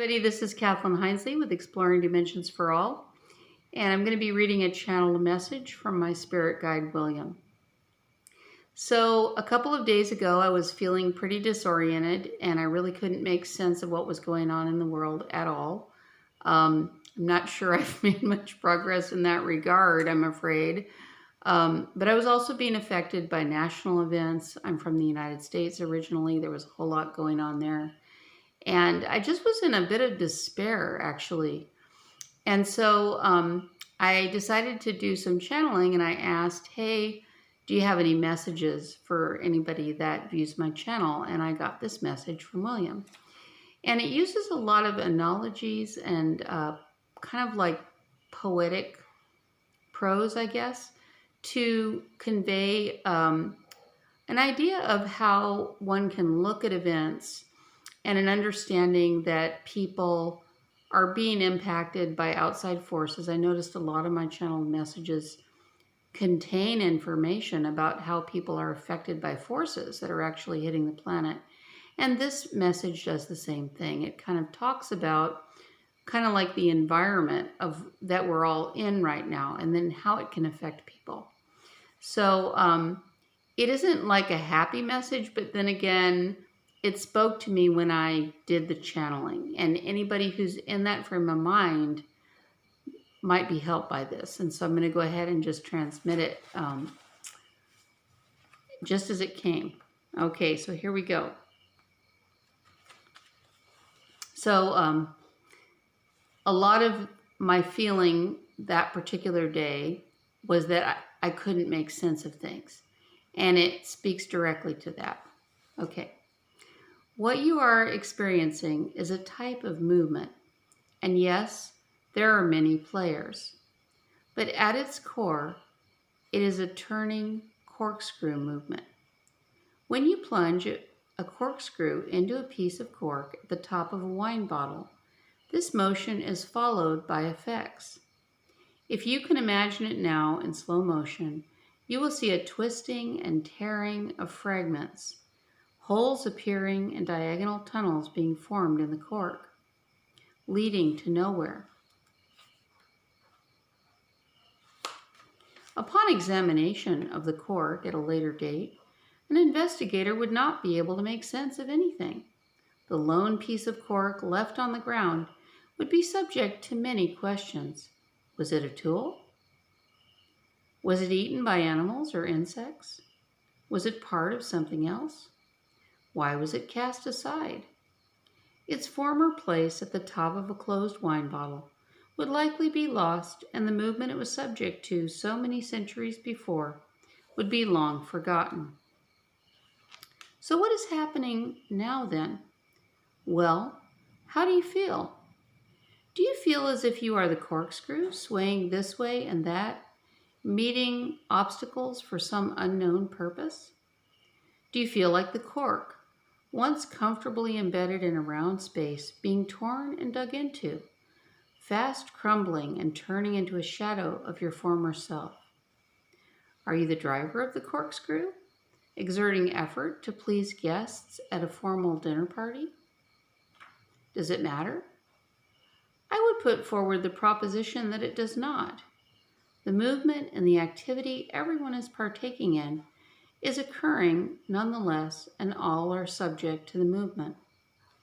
Everybody, this is Kathleen Hinesley with Exploring Dimensions for All, and I'm going to be reading a channeled message from my spirit guide, William. So a couple of days ago, I was feeling pretty disoriented, and I really couldn't make sense of what was going on in the world at all. I'm not sure I've made much progress in that regard, I'm afraid. But I was also being affected by national events. I'm from the United States originally. There was a whole lot going on there. And I just was in a bit of despair, actually. And so I decided to do some channeling, and I asked, hey, do you have any messages for anybody that views my channel? And I got this message from William. And it uses a lot of analogies and kind of like poetic prose, I guess, to convey an idea of how one can look at events and an understanding that people are being impacted by outside forces. I noticed a lot of my channeled messages contain information about how people are affected by forces that are actually hitting the planet. And this message does the same thing. It kind of talks about kind of like the environment of that we're all in right now, and then how it can affect people. So it isn't like a happy message, but then again, it spoke to me when I did the channeling, and anybody who's in that frame of mind might be helped by this. And so I'm going to go ahead and just transmit it just as it came. Okay, so here we go. So a lot of my feeling that particular day was that I couldn't make sense of things, and it speaks directly to that. Okay. What you are experiencing is a type of movement, and yes, there are many players, but at its core, it is a turning corkscrew movement. When you plunge a corkscrew into a piece of cork at the top of a wine bottle, this motion is followed by effects. If you can imagine it now in slow motion, you will see a twisting and tearing of fragments, holes appearing and diagonal tunnels being formed in the cork, leading to nowhere. Upon examination of the cork at a later date, an investigator would not be able to make sense of anything. The lone piece of cork left on the ground would be subject to many questions. Was it a tool? Was it eaten by animals or insects? Was it part of something else? Why was it cast aside? Its former place at the top of a closed wine bottle would likely be lost, and the movement it was subject to so many centuries before would be long forgotten. So what is happening now then? Well, how do you feel? Do you feel as if you are the corkscrew, swaying this way and that, meeting obstacles for some unknown purpose? Do you feel like the cork, once comfortably embedded in a round space, being torn and dug into, fast crumbling and turning into a shadow of your former self? Are you the driver of the corkscrew, exerting effort to please guests at a formal dinner party? Does it matter? I would put forward the proposition that it does not. The movement and the activity everyone is partaking in is occurring nonetheless, and all are subject to the movement.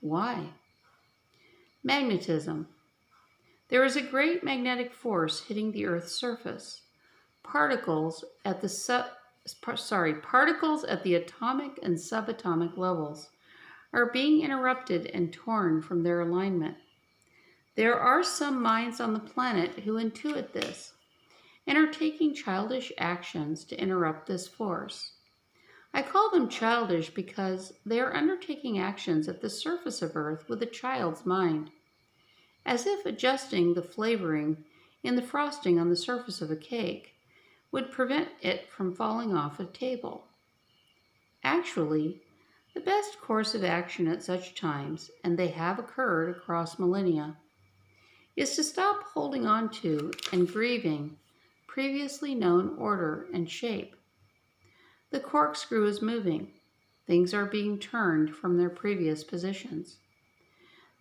Why? Magnetism. There is a great magnetic force hitting the Earth's surface. Particles at the atomic and subatomic levels are being interrupted and torn from their alignment. There are some minds on the planet who intuit this and are taking childish actions to interrupt this force. I call them childish because they are undertaking actions at the surface of Earth with a child's mind, as if adjusting the flavoring in the frosting on the surface of a cake would prevent it from falling off a table. Actually, the best course of action at such times, and they have occurred across millennia, is to stop holding on to and grieving previously known order and shape. The corkscrew is moving. Things are being turned from their previous positions.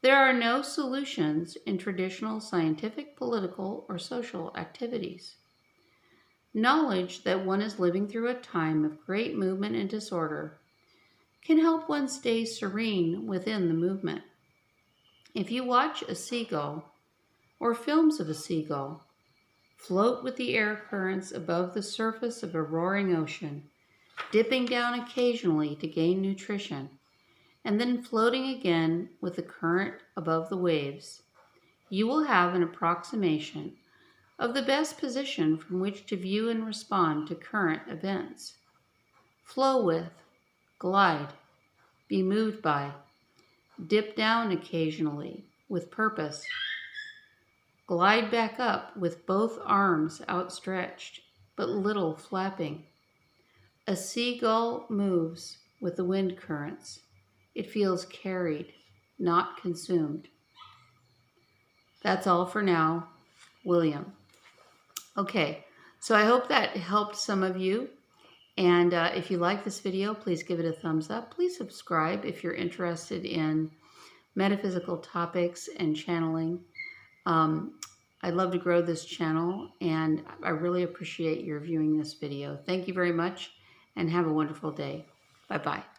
There are no solutions in traditional scientific, political, or social activities. Knowledge that one is living through a time of great movement and disorder can help one stay serene within the movement. If you watch a seagull or films of a seagull float with the air currents above the surface of a roaring ocean, dipping down occasionally to gain nutrition, and then floating again with the current above the waves, you will have an approximation of the best position from which to view and respond to current events. Flow with, glide, be moved by, dip down occasionally with purpose, glide back up with both arms outstretched, but little flapping. A seagull moves with the wind currents. It feels carried, not consumed. That's all for now, William. Okay, so I hope that helped some of you. And if you like this video, please give it a thumbs up. Please subscribe if you're interested in metaphysical topics and channeling. I'd love to grow this channel, and I really appreciate your viewing this video. Thank you very much, and have a wonderful day. Bye-bye.